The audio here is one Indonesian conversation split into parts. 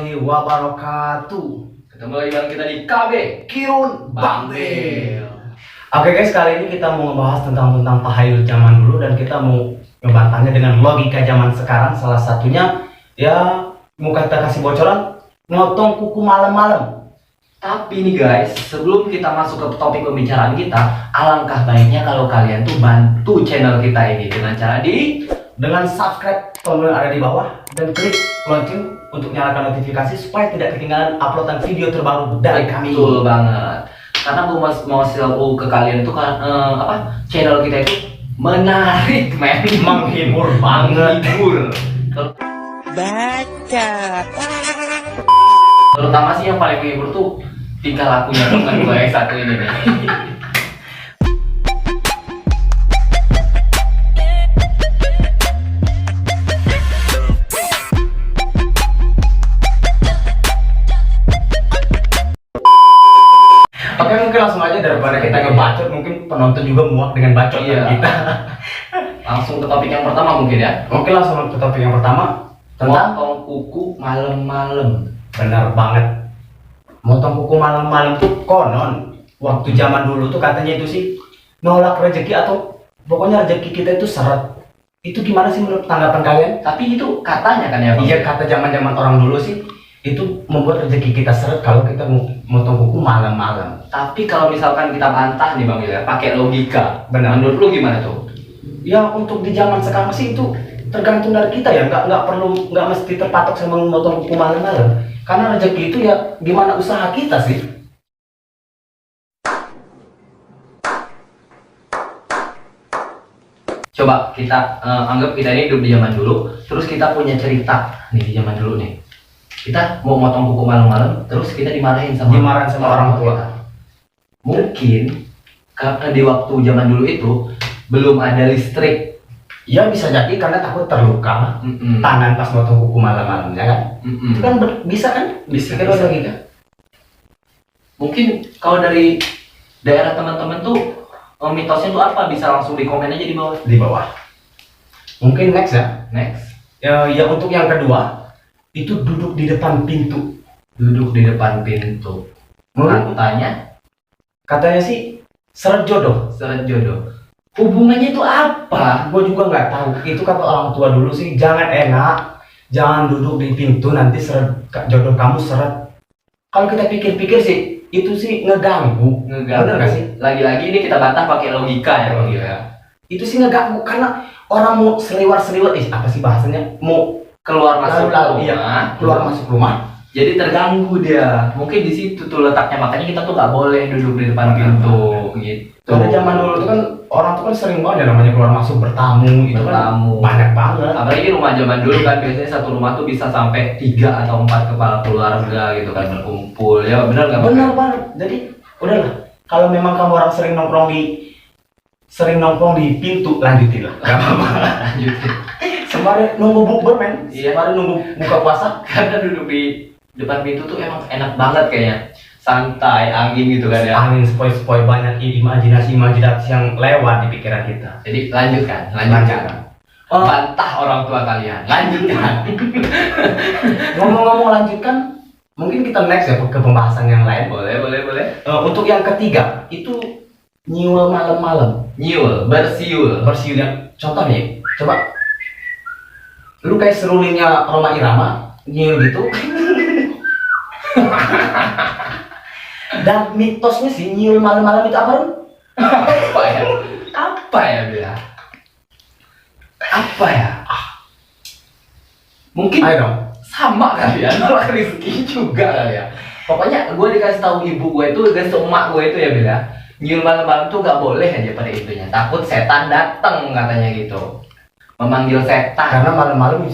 warahmatullahi wabarakatuh. Ketemu lagi bareng kita di KB Kirun Bangdel. Oke guys, kali ini kita mau ngebahas tentang tahayul zaman dulu dan kita mau ngebantahnya dengan logika zaman sekarang. Salah satunya ya mau kita kasih bocoran, motong kuku malam-malam. Tapi nih guys, sebelum kita masuk ke topik pembicaraan kita, alangkah baiknya kalau kalian tuh bantu channel kita ini dengan cara dengan subscribe tombol yang ada di bawah dan klik lonceng untuk nyalakan notifikasi supaya tidak ketinggalan uploadan video terbaru dari kami. Betul banget. Karena gue mau tahu ke kalian itu kan channel kita itu menarik, men, menghibur banget. Baca. Terutama sih yang paling menghibur tuh tingkah lakunya teman gue yang satu ini nih. Oke, mungkin langsung aja daripada kita ngebacot, mungkin penonton juga muak dengan bacot kita. Langsung ke topik yang pertama mungkin ya. Oke, langsung ke topik yang pertama tentang motong kuku malam-malam. Benar banget. Motong kuku malam-malam tuh konon waktu zaman dulu tuh katanya itu sih nolak rezeki atau pokoknya rezeki kita itu seret. Itu gimana sih menurut tanggapan kalian? Tapi itu katanya kan ya, Bang? Iya, kata zaman-zaman orang dulu sih itu membuat rezeki kita seret kalau kita motong kuku malam-malam. Tapi kalau misalkan kita bantah nih Bang ya, pakai logika. Benar. Menurut lu gimana tuh? Ya untuk di zaman sekarang sih itu tergantung dari kita ya, nggak mesti terpatok sama memotong kuku malam-malam. Karena rezeki itu ya gimana usaha kita sih. Coba kita anggap kita ini hidup di zaman dulu, terus kita punya cerita nih di zaman dulu nih. Kita mau motong kuku malam-malam, terus kita dimarahin sama orang tua. kita. Mungkin karena di waktu zaman dulu itu belum ada listrik. Ya bisa jadi karena takut terluka tangan pas motong kuku malam-malam, ya kan? Itu kan bisa kan? Bisa lagi kan? Mungkin kalau dari daerah teman-teman tuh mitosnya tuh apa? Bisa langsung di komen aja di bawah. Di bawah. Mungkin next ya. Next. Ya untuk yang kedua itu duduk di depan pintu. Duduk di depan pintu. Katanya sih seret jodoh. Seret jodoh. Hubungannya itu apa? Gue juga nggak tahu. Itu kata orang tua dulu sih, jangan jangan duduk di pintu nanti seret jodoh kamu seret. Kalau kita pikir-pikir sih itu sih ngeganggu. Bener nggak sih? Lagi-lagi ini kita bantah pakai logika ya Bang ya. Itu sih ngeganggu karena orang mau seliwar-seliwar, apa sih bahasanya? Mau keluar masuk rumah. Iya, keluar masuk rumah. Jadi terganggu dia. Mungkin di situ tuh letaknya, makanya kita tuh nggak boleh duduk di depan pintu gitu. Karena zaman dulu tuh kan orang tuh kan sering banget ya namanya keluar masuk bertamu, itu kan banyak banget. Apalagi rumah zaman dulu kan biasanya satu rumah tuh bisa sampai 3 atau 4 kepala keluarga gitu kan berkumpul. Ya benar nggak? Benar banget. Jadi udahlah, kalau memang kamu orang sering nongkrong di pintu, lanjutin lah. Gak apa-apa. Lanjutin. Sembari nunggu bukber men. Iya. Sembari nunggu buka puasa. Karena duduk di depan pintu tuh emang enak banget kayaknya. Santai, angin gitu kan ya. Angin sepoi-sepoi, banyak imajinasi yang lewat di pikiran kita. Jadi lanjutkan. Bantah orang tua kalian. Lanjutkan. Ngomong-ngomong lanjutkan, mungkin kita next ya ke pembahasan yang lain. Boleh. Untuk yang ketiga itu nyiul malam-malam. Nyiul, bersiul yang contoh nih, coba lu kayak serulingnya Roma Irama nyiul gitu. Dan mitosnya sih nyiul malam-malam itu apa? Apa ya Bella? Apa ya? Mungkin ayo dong. Sama kali ya, nolak rezeki juga kali ya. Pokoknya gue dikasih tahu ibu gue itu, dikasih tahu emak gue itu ya Bella, nyiul malam-malam tuh gak boleh aja pada intinya. Takut setan datang katanya gitu, memanggil setan. Karena malam-malam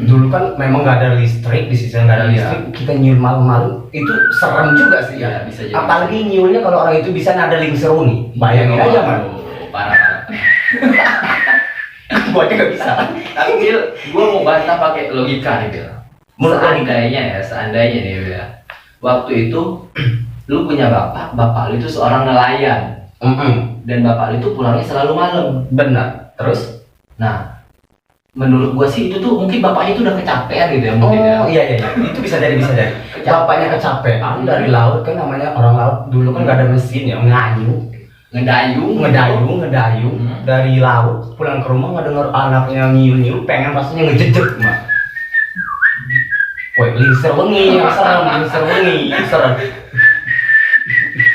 dulu kan memang nggak ada listrik, di sisi nggak ada listrik, kita nyiul malam-malam itu serem juga sih ya. Bisa jadi. Apalagi nyiulnya kalau orang itu bisa nadaling seru nih, bayangin aja man. Parah. Gua aja nggak bisa. Tapi Bil, gue mau bantah pakai logika nih Bil. Seandainya nih Bil, waktu itu lu punya bapak lu itu seorang nelayan. Dan bapak lu itu pulangnya selalu malam. Benar. Terus? Nah, menurut gua sih itu tuh mungkin bapaknya itu udah kecapean gitu ya mungkin ya. Oh iya iya, iya. Itu bisa jadi bisa jadi. Bapaknya kecapean dari laut kan, namanya orang laut dulu kan nggak ada mesin ya, ngedayung dari laut pulang ke rumah nggak denger anaknya nyiu pengen rasanya ngejejek mah. Woi, lingser wengi, serem.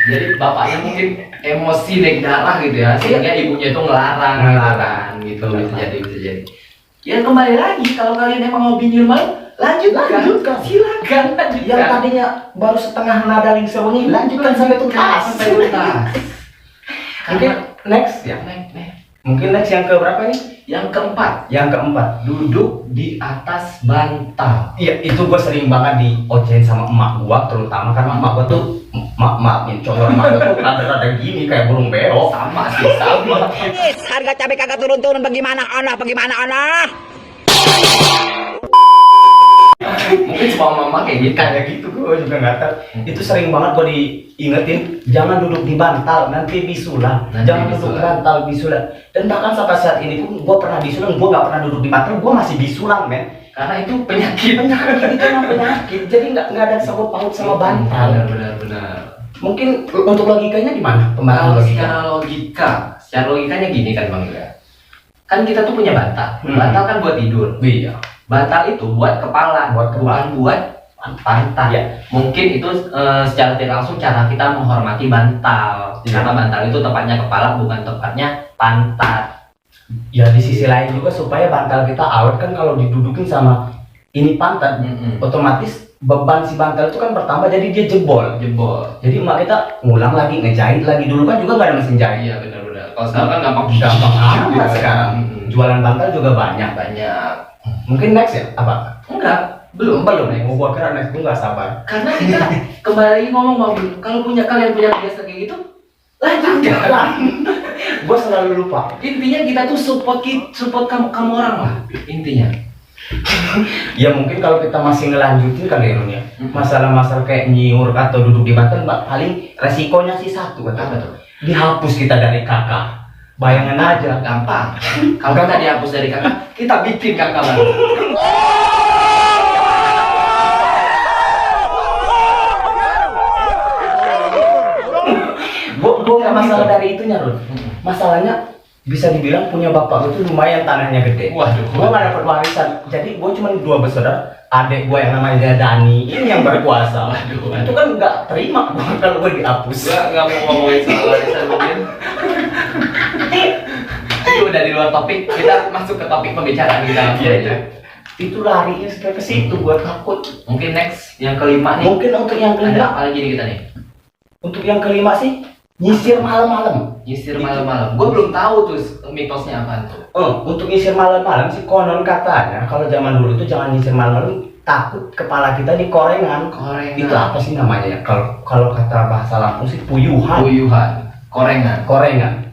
Jadi bapaknya mungkin emosi naik darah gitu ya, sehingga ibunya itu ngelarang gitu, bisa jadi. Ya kembali lagi, kalau kalian emang hobi nyuruh malam, lanjutkan. Silakan lanjutkan. Yang tadinya baru setengah nada lingser wengi, lanjutkan sampai tuntas. Mungkin next ya. Mungkin next yang ke berapa nih? Yang keempat, duduk di atas bantal. Iya, itu gue sering banget diocehin sama emak gua, terutama karena emak gua tuh maafin contoh emak gua tuh rada-rada gini kayak burung beo. Sama sih, sama. Harga cabai kagak turun-turun, bagaimana anak? Mungkin semua mama kayak gitu. Kayak gitu gue juga nggak tahu. Itu sering banget gue diingetin, jangan duduk di bantal, nanti bisulan. Jangan duduk di bantal, bisulan. Dan bahkan sampai saat ini pun gue pernah bisulan, gue nggak pernah duduk di bantal, gue masih bisulan, men. Karena itu penyakit. Itu emang penyakit. Jadi nggak ada sangkut paut sama bantal. Benar. Mungkin untuk logikanya gimana? Kalau secara logikanya gini kan Bang ya. Kan kita tuh punya bantal. Bantal kan buat tidur. Iya. Bantal itu buat kepala, bukan buat pantat. Ya. Mungkin itu secara tidak langsung cara kita menghormati bantal. Ya. Karena bantal itu tepatnya kepala, bukan tepatnya pantat. Ya di sisi lain juga supaya bantal kita awet kan, kalau didudukin sama ini pantat, otomatis beban si bantal itu kan bertambah, jadi dia jebol. Jadi emak kita ngulang lagi, ngejahit lagi. Dulu kan juga nggak ada mesin jahit. Iya benar. Kalau sekarang kan gampang amat sekarang. Jualan bantal juga banyak. Mungkin next ya? Apa? Enggak, belum. Oh, gua kira next, gua nggak sabar. Karena kita kembali ngomong Bang, kalau kalian punya biasa kayak gitu, lanjutkan. Gua selalu lupa. Intinya kita tuh support kamu orang lah intinya. Ya mungkin kalau kita masih ngelanjutin kali ya, masalah-masalah kayak nyiur atau duduk di bantal, paling resikonya sih satu, Apa tuh? dihapus kita dari kakak. Bayangan aja. Gampang. Kalau kita dihapus dari kakak, kita bikin kakak baru. Gue nggak masalah dari itunya, Rul. Masalahnya bisa dibilang punya bapak itu lumayan tanahnya gede. Waduh. Gue nggak dapat warisan. Jadi gue cuma 2 bersaudara. Adik gue yang namanya Dani ini yang berkuasa. Waduh. Itu kan nggak terima gua kalau gue dihapus. Gua nggak mau ngomongin soal warisan mungkin. Itu udah di luar topik. Kita masuk ke topik pembicaraan kita. Iya. Itu larinya sampai ke situ, gue takut. Mungkin next yang kelima nih. Mungkin untuk yang Ada kelima. apa lagi nih kita nih? Untuk yang kelima sih nyisir malam-malam. Nyisir malam-malam. Gue belum tahu tuh mitosnya apa tuh. Untuk nyisir malam-malam sih konon katanya kalau zaman dulu itu jangan nyisir malam-malam, takut kepala kita dikorengan. Itu apa sih namanya ya? Kalau kata bahasa Lampung sih puyuhan. Korengan.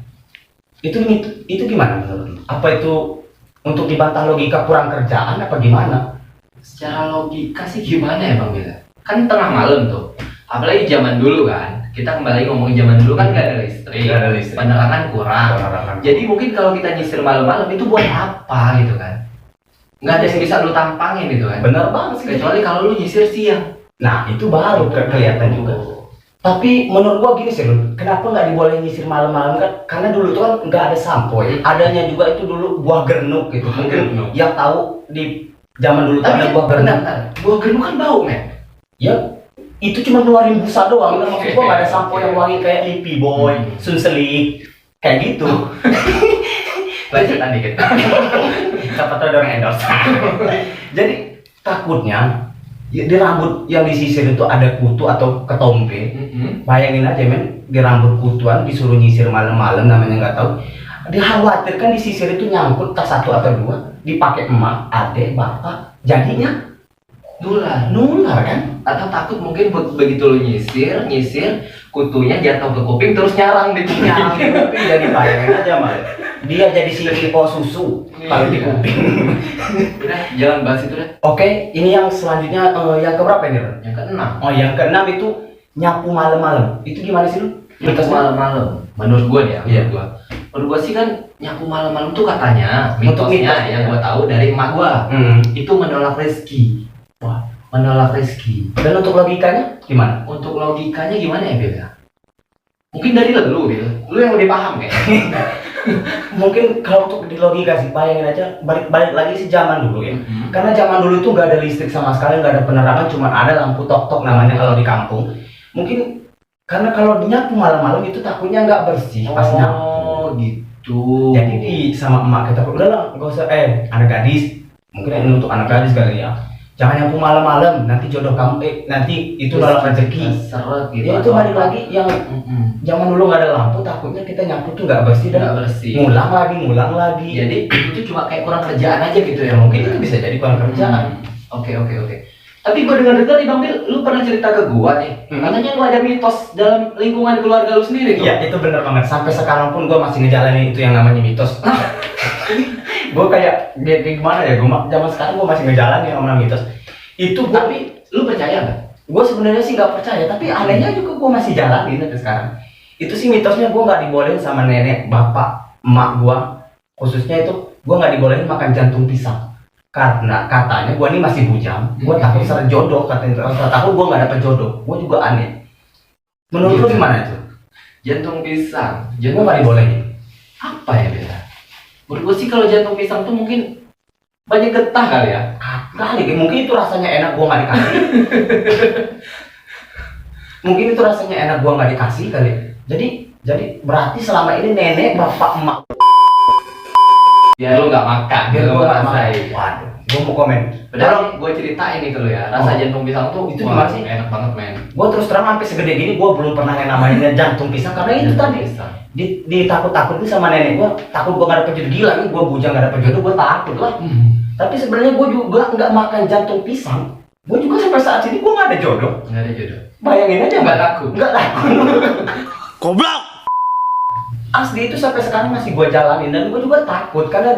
Itu gimana menurut lu? Apa itu untuk dibantah logika kurang kerjaan apa gimana? Secara logika sih gimana ya Bang Bila? Kan tengah malam tuh. Apalagi zaman dulu kan. Kita kembali ngomongin zaman dulu kan nggak ada listrik. Penerangan kurang. Jadi mungkin kalau kita nyisir malam-malam itu buat apa gitu kan? Nggak ada yang bisa lu tampangin gitu kan? Bener banget sih. Kecuali kalau lu nyisir siang. Nah itu baru kelihatan juga. Tapi menurut gua gini sih, kenapa nggak dibolehin nyisir malam-malam kan? Karena dulu tuh kan nggak ada sampo ya. Adanya juga itu dulu buah gernuk gitu. Mungkin yang tahu di zaman dulu tuh ada buah gernuk. Buah gernuk kan bau men. Ya itu cuma keluarin busa doang. Maksud gua nggak ada sampo yang wangi kayak Lipi Boy, Sunsilk kayak gitu. Lanjutan dikit. Siapa tahu ada orang endorse. Jadi takutnya ya, di rambut yang disisir itu ada kutu atau ketombe. Bayangin aja men, di rambut kutuan disuruh nyisir malam-malam, namanya nggak tahu. Dikhawatirkan disisir itu nyangkut tak 1 atau 2, dipakai emak, adik, bapak, jadinya nular kan? Atau takut mungkin begitu lu nyisir kutunya jatuh ke kuping terus nyarang di kuping. Jadi bayangin aja mal, dia jadi CEO susu kalau di kuping. Udah, jangan bahas itu deh. Oke, ini yang selanjutnya yang keberapa ini? Yang keenam. Oh, yang keenam itu nyapu malam-malam. Itu gimana sih lu? Nyapu malam-malam. Menurut gua nih ya, Iya. Menurut gua sih kan nyapu malam-malam tuh katanya Untuk mitosnya mitos, yang ya. gua tahu dari emak gua itu menolak rezeki. Wah, menolak rezeki. Dan untuk logikanya gimana? Untuk logikanya gimana ya, Bil? Mungkin dari lu, Bil. Lu yang lebih paham kayaknya. Mungkin kalau untuk di logika sih, bayangin aja balik lagi sih zaman dulu ya. Mhm. Karena zaman dulu itu nggak ada listrik sama sekali, nggak ada penerangan, cuma ada lampu tok-tok namanya kalau di kampung. Mungkin karena kalau nyapu malam-malam itu takutnya nggak bersih pas nyapu. Oh, gitu. Jadi sama emak kita udah lah, nggak usah anak gadis. Mungkin ini untuk anak gadis kali ya. Jangan nyapu malam-malam, nanti jodoh kamu nanti itu nolak rezeki. Seret gitu. Ya itu atau balik apa. lagi yang zaman dulu nggak ada lampu, takutnya kita nyapu tuh nggak bersih dan Nggak bersih. ngulang lagi. Jadi itu cuma kayak kurang kerjaan aja gitu ya, Mungkin itu bisa jadi kurang kerjaan. Oke. Tapi gue dengar nih Bang Bil, lu pernah cerita ke gua nih. Katanya lu ada mitos dalam lingkungan keluarga lu sendiri tuh. Iya itu benar banget. Sampai sekarang pun gue masih ngejalanin itu yang namanya mitos. Gue kayak gimana ya? Gue zaman sekarang gue masih ngejalanin yang namanya mitos. Itu gua, Tapi lu percaya nggak? gue sebenarnya sih nggak percaya, tapi anehnya juga gue masih jalanin sampai sekarang. Itu sih mitosnya gue nggak dibolehin sama nenek, bapak, emak gue, khususnya itu gue nggak dibolehin makan jantung pisang. Karena katanya gue ini masih bujang, gue takut seret jodoh, katanya takut gue nggak dapet jodoh. Gue juga aneh. Menurut lu gimana itu? Jantung pisang. Gue nggak dibolehin. Apa ya Bil? Menurut gua sih kalau jantung pisang tuh mungkin banyak getah kali ya. Kali, mungkin itu rasanya enak gue nggak dikasih. Mungkin itu rasanya enak gue nggak dikasih kali. Jadi berarti selama ini nenek, bapak, emak Biar lu nggak makan, biar gue nggak makan. rasain. Waduh, gue mau komen. Padahal gue ceritain itu lo ya, rasa Oh. jantung pisang tuh Itu wah, gimana sih? enak banget men. Gue terus terang sampai segede gini gue belum pernah yang namanya jantung pisang karena itu Jantung tadi pisang. ditakut-takutin sama nenek gue, takut gue gak dapet jodoh. Gila nih, gue bujang gak dapet jodoh, gue takut lah. Tapi sebenarnya gue juga nggak makan jantung pisang. Gue juga sampai saat ini gue nggak ada jodoh. Nggak ada jodoh. Bayangin aja. Nggak laku. Nggak laku. Goblok. Asli itu sampai sekarang masih gue jalanin dan gue juga takut karena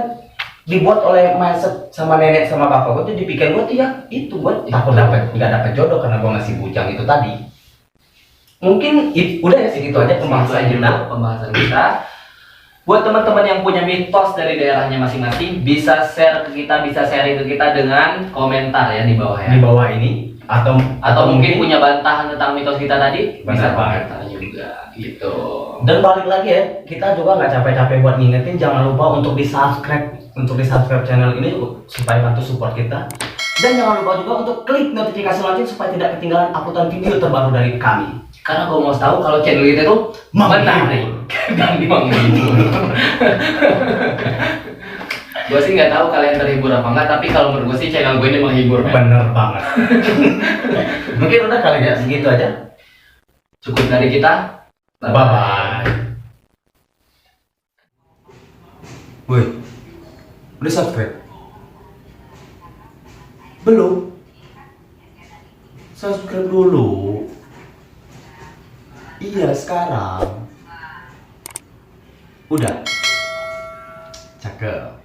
dibuat oleh mindset sama nenek sama bapak gue tuh dipikir gue tuh ya itu gue takut nggak dapet jodoh karena gue masih bujang itu tadi. Mungkin udah ya segitu aja pembahasan kita. Pembahasan kita. Buat teman-teman yang punya mitos dari daerahnya masing-masing, bisa share ke kita, bisa sharing ke kita dengan komentar ya di bawah ya. Di bawah ini Atau mungkin punya bantahan tentang mitos kita tadi, bisa Benar banget. komentar juga gitu. Dan balik lagi ya, kita juga nggak capek-capek buat ngingetin, jangan lupa untuk di subscribe channel ini supaya bantu support kita. Dan jangan lupa juga untuk klik notifikasi lonceng supaya tidak ketinggalan uploadan video terbaru dari kami. Karena gue mau tahu kalau channel kita tuh menarik dan menghibur. Gue sih nggak tahu kalian terhibur apa enggak, tapi kalau menurut gue sih channel gue ini menghibur. Men. Bener banget. Mungkin udah kali ya, segitu aja. Cukup dari kita. Bye-bye. Woi, udah subscribe? Belum? Subscribe dulu. Iya, sekarang. Udah. Cakep.